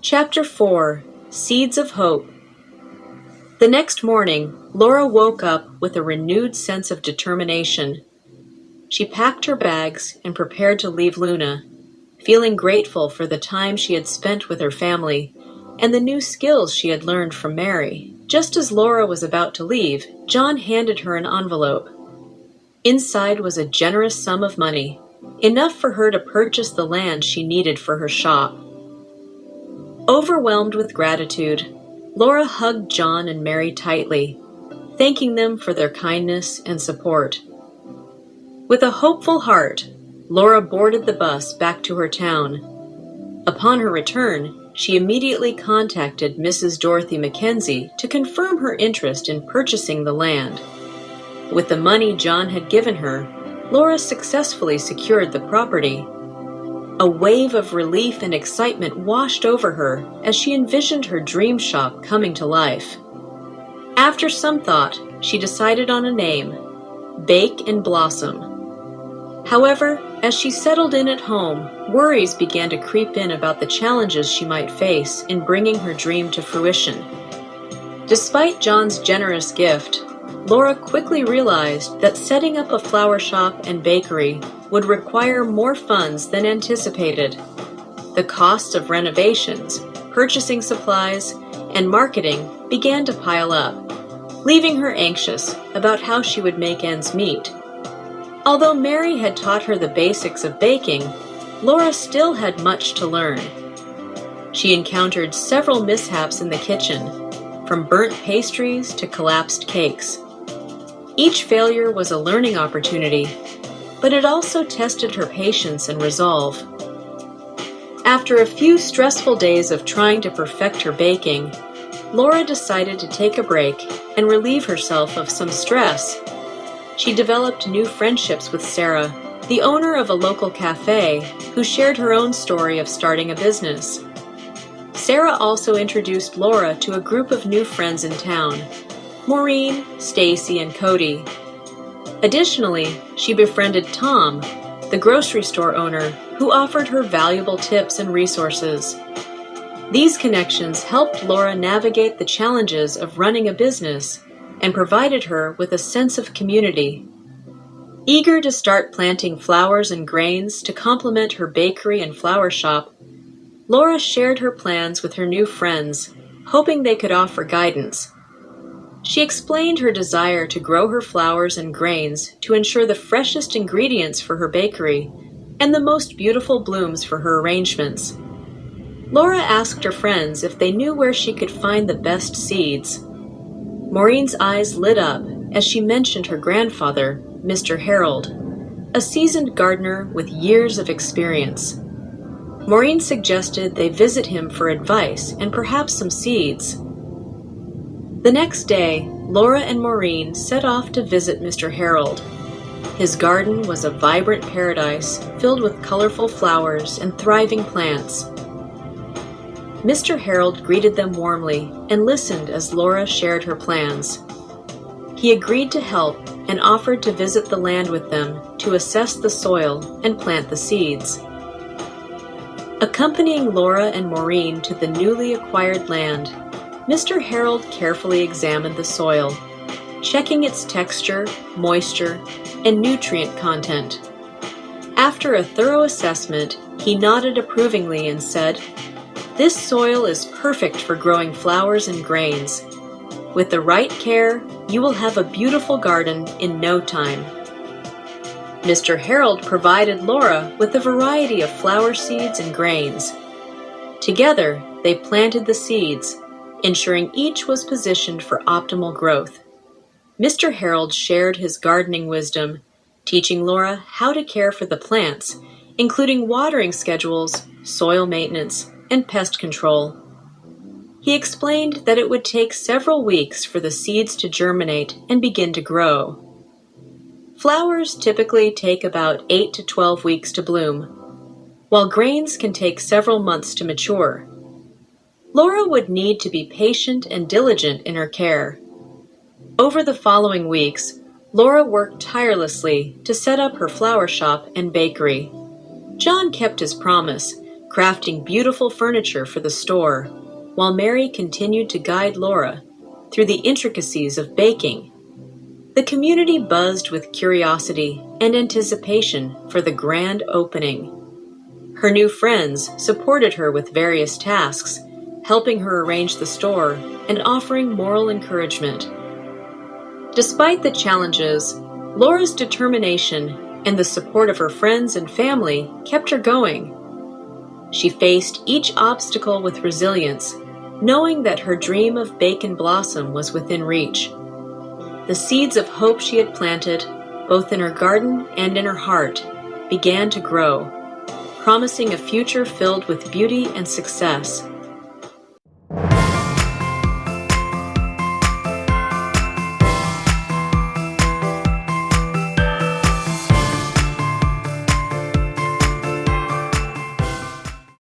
Chapter 4: Seeds of Hope. The next morning, Laura woke up with a renewed sense of determination. She packed her bags and prepared to leave Luna, feeling grateful for the time she had spent with her family and the new skills she had learned from Mary. Just as Laura was about to leave, John handed her an envelope. Inside was a generous sum of money, enough for her to purchase the land she needed for her shop. Overwhelmed with gratitude, Laura hugged John and Mary tightly, thanking them for their kindness and support. With a hopeful heart, Laura boarded the bus back to her town. Upon her return, she immediately contacted Mrs. Dorothy Mackenzie to confirm her interest in purchasing the land. With the money John had given her, Laura successfully secured the property. A wave of relief and excitement washed over her as she envisioned her dream shop coming to life. After some thought, she decided on a name: Bake and Blossom. However, as she settled in at home, worries began to creep in about the challenges she might face in bringing her dream to fruition. Despite John's generous gift, Laura quickly realized that setting up a flower shop and bakery would require more funds than anticipated. The costs of renovations, purchasing supplies, and marketing began to pile up, leaving her anxious about how she would make ends meet. Although Mary had taught her the basics of baking, Laura still had much to learn. She encountered several mishaps in the kitchen, from burnt pastries to collapsed cakes. Each failure was a learning opportunity, but it also tested her patience and resolve. After a few stressful days of trying to perfect her baking, Laura decided to take a break and relieve herself of some stress. She developed new friendships with Sarah, the owner of a local cafe, who shared her own story of starting a business. Sarah also introduced Laura to a group of new friends in town: Maureen, Stacy, and Cody. Additionally, she befriended Tom, the grocery store owner, who offered her valuable tips and resources. These connections helped Laura navigate the challenges of running a business and provided her with a sense of community. Eager to start planting flowers and grains to complement her bakery and flower shop, Laura shared her plans with her new friends, hoping they could offer guidance. She explained her desire to grow her flowers and grains to ensure the freshest ingredients for her bakery and the most beautiful blooms for her arrangements. Laura asked her friends if they knew where she could find the best seeds. Maureen's eyes lit up as she mentioned her grandfather, Mr. Harold, a seasoned gardener with years of experience. Maureen suggested they visit him for advice and perhaps some seeds. The next day, Laura and Maureen set off to visit Mr. Harold. His garden was a vibrant paradise filled with colorful flowers and thriving plants. Mr. Harold greeted them warmly and listened as Laura shared her plans. He agreed to help and offered to visit the land with them to assess the soil and plant the seeds. Accompanying Laura and Maureen to the newly acquired land, Mr. Harold carefully examined the soil, checking its texture, moisture, and nutrient content. After a thorough assessment, he nodded approvingly and said, "This soil is perfect for growing flowers and grains. With the right care, you will have a beautiful garden in no time." Mr. Harold provided Laura with a variety of flower seeds and grains. Together, they planted the seeds, ensuring each was positioned for optimal growth. Mr. Harold shared his gardening wisdom, teaching Laura how to care for the plants, including watering schedules, soil maintenance, and pest control. He explained that it would take several weeks for the seeds to germinate and begin to grow. Flowers typically take about 8 to 12 weeks to bloom, while grains can take several months to mature. Laura would need to be patient and diligent in her care. Over the following weeks, Laura worked tirelessly to set up her flower shop and bakery. John kept his promise, crafting beautiful furniture for the store, while Mary continued to guide Laura through the intricacies of baking. The community buzzed with curiosity and anticipation for the grand opening. Her new friends supported her with various tasks, helping her arrange the store and offering moral encouragement. Despite the challenges, Laura's determination and the support of her friends and family kept her going. She faced each obstacle with resilience, knowing that her dream of Bake and Blossom was within reach. The seeds of hope she had planted, both in her garden and in her heart, began to grow, promising a future filled with beauty and success.